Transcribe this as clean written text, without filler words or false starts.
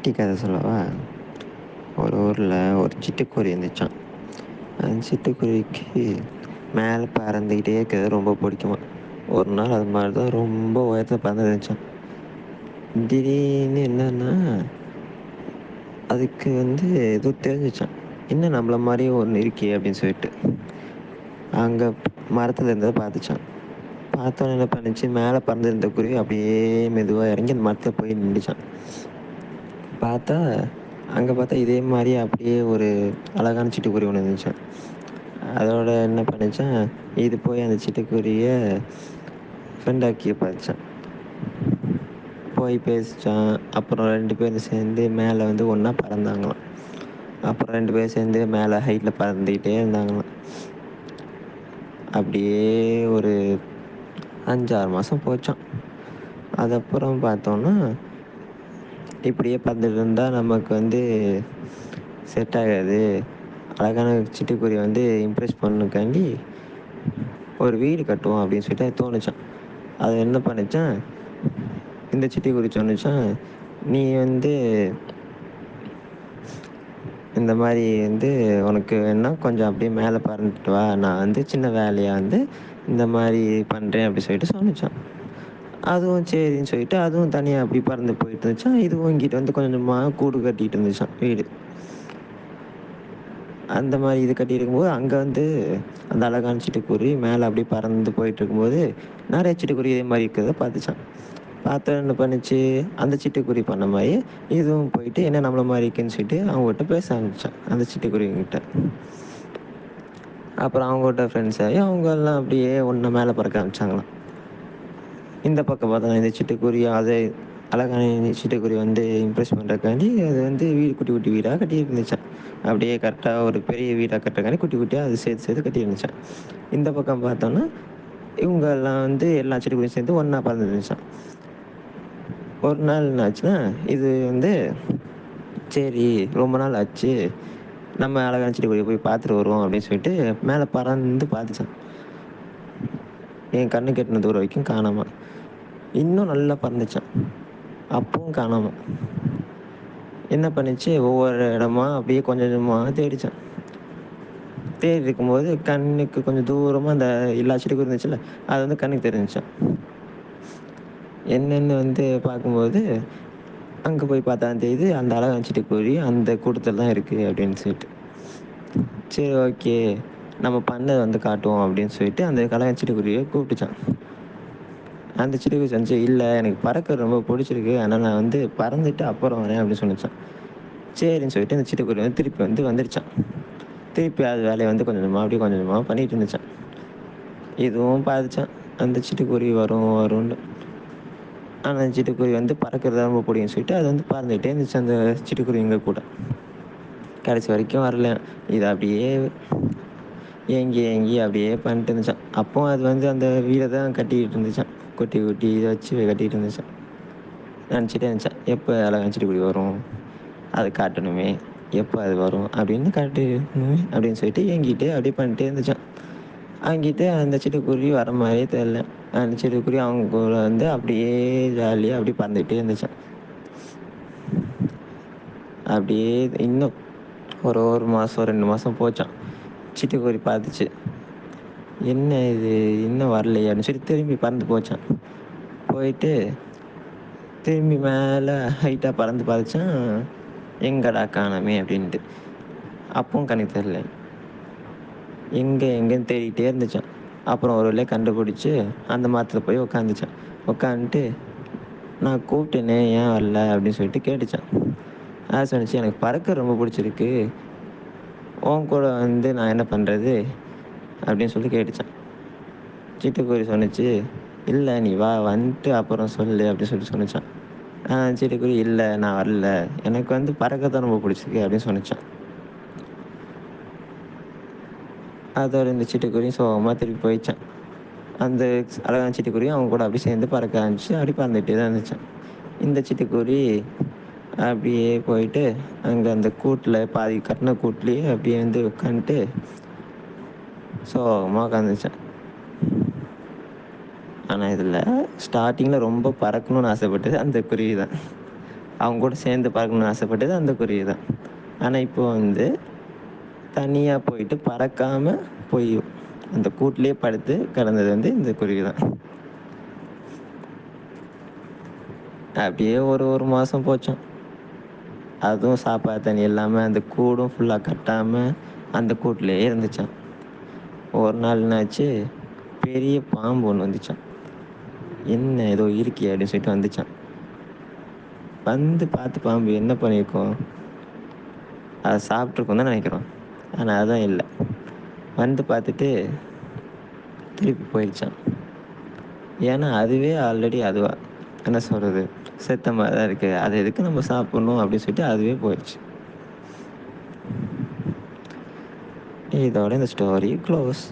குட்டி கதை சொல்லவா? ஒரு ஊரில் ஒரு சிட்டுக்குருவி இருந்துச்சாம். அந்த சிட்டுக்குருவிக்கு மேலே பறந்துக்கிட்டே இருக்கிறது ரொம்ப பிடிக்குமா. ஒரு நாள் அது மாதிரி தான் ரொம்ப உயரத்தில் பறந்து இருந்துச்சான். திடீர்னு என்னன்னா, அதுக்கு ஏதோ தெரிஞ்சிச்சான். என்ன நம்மள மாதிரியே ஒன்று இருக்கே அப்படின்னு சொல்லிட்டு அங்கே மரத்தில் இருந்ததை பார்த்துச்சான். பார்த்தோன்னே என்ன பண்ணுச்சு, மேலே பறந்துருந்த குருவி அப்படியே மெதுவாக இறங்கி அந்த மரத்தில் போய் நின்றுச்சான். பார்த்தா அங்கே பார்த்தா இதே மாதிரி அப்படியே ஒரு அழகான சிட்டுக்குருவி ஒன்று இருந்துச்சான். அதோட என்ன பண்ணுச்சான், இது போய் அந்த சிட்டுக்குருவியை ஃப்ரெண்டாக்கி பார்த்துச்சான். போய் பேசிச்சான். அப்புறம் 2 பேரும் சேர்ந்து மேலே ஒன்றா பறந்தாங்களாம். அப்புறம் 2 பேரும் சேர்ந்து மேலே ஹைட்டில் பறந்துக்கிட்டே இருந்தாங்களாம். அப்படியே ஒரு 5, 6 மாதம் போச்சான். அதுக்கப்புறம் பார்த்தோன்னா, இப்படியே பறந்துட்டு இருந்தால் நமக்கு செட் ஆகாது. அழகான சிட்டுக்குருவியை இம்ப்ரெஸ் பண்ணணுக்காண்டி ஒரு வீடு கட்டுவோம் அப்படின்னு சொல்லிட்டு அது தோணுச்சான். அது என்ன பண்ணுச்சான், இந்த சிட்டுக்குருவி சொன்னுச்சான், நீ இந்த மாதிரி உனக்கு வேணா கொஞ்சம் அப்படியே மேலே பறந்துட்டு வா. நான் சின்ன வேலையாக இந்த மாதிரி பண்ணுறேன் அப்படி சொல்லிட்டு சொன்னுச்சான். அதுவும் சரின்னு சொல்லிட்டு அதுவும் தனியாக அப்படி பறந்து போயிட்டு இருந்துச்சான். இதுவும் இங்கிட்ட கொஞ்சம் கொஞ்சமாக கூடு கட்டிகிட்டு இருந்துச்சான் வீடு. அந்த மாதிரி இது கட்டியிருக்கும்போது அங்கே அந்த அழகான சிட்டுக்குருவி மேலே அப்படியே பறந்து போயிட்டு இருக்கும்போது நிறைய சிட்டுக்குருவி இதே மாதிரி இருக்கிறத பார்த்துச்சான். பார்த்தா என்ன பண்ணுச்சு, அந்த சிட்டுக்குருவி பண்ண மாதிரி இதுவும் போயிட்டு என்ன நம்மள மாதிரி இருக்குன்னு சொல்லிட்டு அவங்ககிட்ட பேச ஆரம்பிச்சான் அந்த சிட்டுக்குருவிங்கிட்ட. அப்புறம் அவங்ககிட்ட ஃப்ரெண்ட்ஸ் ஆகி அவங்க எல்லாம் அப்படியே ஒன்றா மேலே பறக்க ஆரம்பிச்சாங்களாம். இந்த பக்கம் பார்த்தா இந்த சிட்டுக்குருவி அதை அழகான சிட்டுக்குருவி இம்ப்ரெஸ் பண்ணுறக்காண்டி அது வீடு குட்டி குட்டி வீடாக கட்டி இருந்துச்சான். அப்படியே கரெக்டாக ஒரு பெரிய வீடாக கட்டுறக்காண்டி குட்டி குட்டியாக அது சேர்த்து சேர்த்து கட்டி இருந்துச்சான். இந்த பக்கம் பார்த்தோன்னா இவங்க எல்லாம் எல்லா சிட்டுக்குருவியும் சேர்ந்து ஒன்றா பறந்து இருந்துச்சான். ஒரு நாள் என்ன ஆச்சுன்னா, இது சரி ரொம்ப நாள் ஆச்சு, நம்ம அழகான சிட்டுக்குருவியை போய் பார்த்துட்டு வருவோம் அப்படின்னு சொல்லிட்டு மேலே பறந்து பார்த்துச்சான். என் கண்ணுக்கு எட்டுன தூரம் வரைக்கும் காணாம. இன்னும் நல்லா பறந்துச்சான். அப்பவும் காணாம. என்ன பண்ணுச்சு, ஒவ்வொரு இடமா அப்படியே கொஞ்சம் கொஞ்சமாக தேடிச்சான். தேடி இருக்கும்போது கண்ணுக்கு கொஞ்சம் தூரமாக அந்த எல்லா சிட்டுக்குருவி இருந்துச்சுல்ல, அது கண்ணுக்கு தெரிஞ்சுச்சான். என்னன்னு பார்க்கும்போது அங்கே போய் பார்த்தா தெரியுது, அந்த அழகான சிட்டுக்குருவி அந்த கூட்டத்தில் தான் இருக்குது அப்படின்னு சொல்லிட்டு. சரி ஓகே, நம்ம பண்ணதை காட்டுவோம் அப்படின்னு சொல்லிட்டு அந்த அழகான சிட்டுக்குருவியை கூப்பிட்டுச்சான். அந்த சிட்டுக்குருவி சொன்னுச்சு, இல்லை எனக்கு பறக்க ரொம்ப பிடிச்சிருக்கு, ஆனால் நான் பறந்துட்டு அப்புறம் வரேன் அப்படின்னு சொன்னிச்சான். சரின்னு சொல்லிட்டு அந்த சிட்டுக்குருவி திருப்பி வந்துடுச்சான். திருப்பி அது வேலையை கொஞ்சம் கொஞ்சமாக அப்படியே கொஞ்சம் கொஞ்சமாக பண்ணிகிட்டு இருந்துச்சான். இதுவும் பார்த்துச்சான் அந்த சிட்டுக்குருவி வரும் வரும்னு. ஆனால் அந்த சிட்டுக்குருவி பறக்கிறது ரொம்ப பிடிக்கும்னு சொல்லிட்டு அது பறந்துகிட்டே இருந்துச்சு அந்த சிட்டுக்குருவிங்க கூட. கடைசி வரைக்கும் வரல. இது அப்படியே ஏங்கி ஏங்கி அப்படியே பண்ணிட்டு இருந்துச்சான். அப்போ அது அந்த வீடை தான் கட்டிக்கிட்டு இருந்துச்சான். குட்டி குட்டி இதை வச்சு கட்டிகிட்டு இருந்துச்சான். நினச்சிட்டே இருந்துச்சான், எப்போ அழகான சிட்டுக்குருவி வரும், அதை காட்டணுமே, எப்போ அது வரும் அப்படின்னு காட்டணுமே அப்படின்னு சொல்லிட்டு ஏங்கிட்டு அப்படியே பண்ணிட்டே இருந்துச்சான். அங்கிட்டு அந்த சிட்டுக்குருவி வர மாதிரியே தெரியல. அந்த சிட்டுக்குருவி அவங்க கூட அப்படியே ஜாலியாக அப்படியே பறந்துக்கிட்டே இருந்துச்சான். அப்படியே இன்னும் ஒரு மாதம் 2 மாதம் போச்சான். சிட்டுக்குருவி பார்த்துச்சு, என்ன இது இன்னும் வரலையே அப்படின்னு சொல்லி திரும்பி பறந்து போச்சான். போயிட்டு திரும்பி மேலே ஹைட்டாக பறந்து பார்த்துச்சான், எங்கடா காணோமே அப்படின்ட்டு. அப்பவும் கண்ணுக்கு தெரில. எங்கேன்னு தேடிக்கிட்டே இருந்துச்சான். அப்புறம் ஒரு வழியாக கண்டுபிடிச்சி அந்த மரத்தில் போய் உட்காந்துச்சான். உட்காந்துட்டு, நான் கூப்பிட்டேனே ஏன் வரல அப்படின்னு சொல்லிட்டு கேட்டுச்சான். அது சொன்னிச்சு, எனக்கு பறக்க ரொம்ப பிடிச்சிருக்கு, உன் கூட நான் என்ன பண்ணுறது அப்படின்னு சொல்லி கேட்டுச்சான். சிட்டுக்குருவி சொன்னிச்சு, இல்லை நீ வா, வந்துட்டு அப்புறம் சொல்லு அப்படின்னு சொல்லிட்டு சொன்னிச்சான். சிட்டுக்குருவி, இல்லை நான் வரல, எனக்கு பறக்க தான் ரொம்ப பிடிச்சிருக்கு அப்படின்னு சொன்னிச்சான். அதோட இந்த சிட்டுக்குருவியும் சோகமாக திருப்பி போயிடுச்சான். அந்த அழகான சிட்டுக்குருவியும் அவங்க கூட அப்படியே சேர்ந்து பறக்க ஆரம்பிச்சு அப்படி பறந்துகிட்டே தான் இருந்துச்சான். இந்த சிட்டுக்குருவி அப்படியே போயிட்டு அங்கே அந்த கூட்டில் பாதி கட்டின கூட்டிலேயே அப்படியே உட்காந்துட்டு சோகமாக உட்காந்துச்சான். ஆனால் இதில் ஸ்டார்டிங்கில் ரொம்ப பறக்கணும்னு ஆசைப்பட்டது அந்த குருவி தான். அவங்க கூட சேர்ந்து பறக்கணும்னு ஆசைப்பட்டது அந்த குருவி தான். ஆனா இப்போ வந்து தனியா போயிட்டு பறக்காம போய் அந்த கூட்டிலேயே படுத்து கிடந்தது வந்து இந்த குருவி தான். அப்படியே ஒரு மாதம் போச்சாம். அதுவும் சாப்பாடு தண்ணி இல்லாமல் அந்த கூடும் ஃபுல்லாக கட்டாமல் அந்த கூட்டிலேயே இருந்துச்சான். ஒரு நாள் என்னாச்சு, பெரிய பாம்பு ஒன்று வந்துச்சான். என்ன ஏதோ இருக்கே அப்படின்னு சொல்லிட்டு வந்துச்சான். வந்து பார்த்து பாம்பு என்ன பண்ணியிருக்கோம், அதை சாப்பிட்ருக்கோம் தான் நினைக்கிறோம். ஆனால் அதான் இல்லை. வந்து பார்த்துட்டு திருப்பி போயிடுச்சான். ஏன்னா அதுவே ஆல்ரெடி அதுவா என்ன சொல்கிறது, செத்த மாதிரி தான் இருக்குது, அதை எதுக்கு நம்ம சாப்பிட்ணும் அப்படின்னு சொல்லிட்டு அதுவே போயிடுச்சு. இதோட இந்த ஸ்டோரி க்ளோஸ்.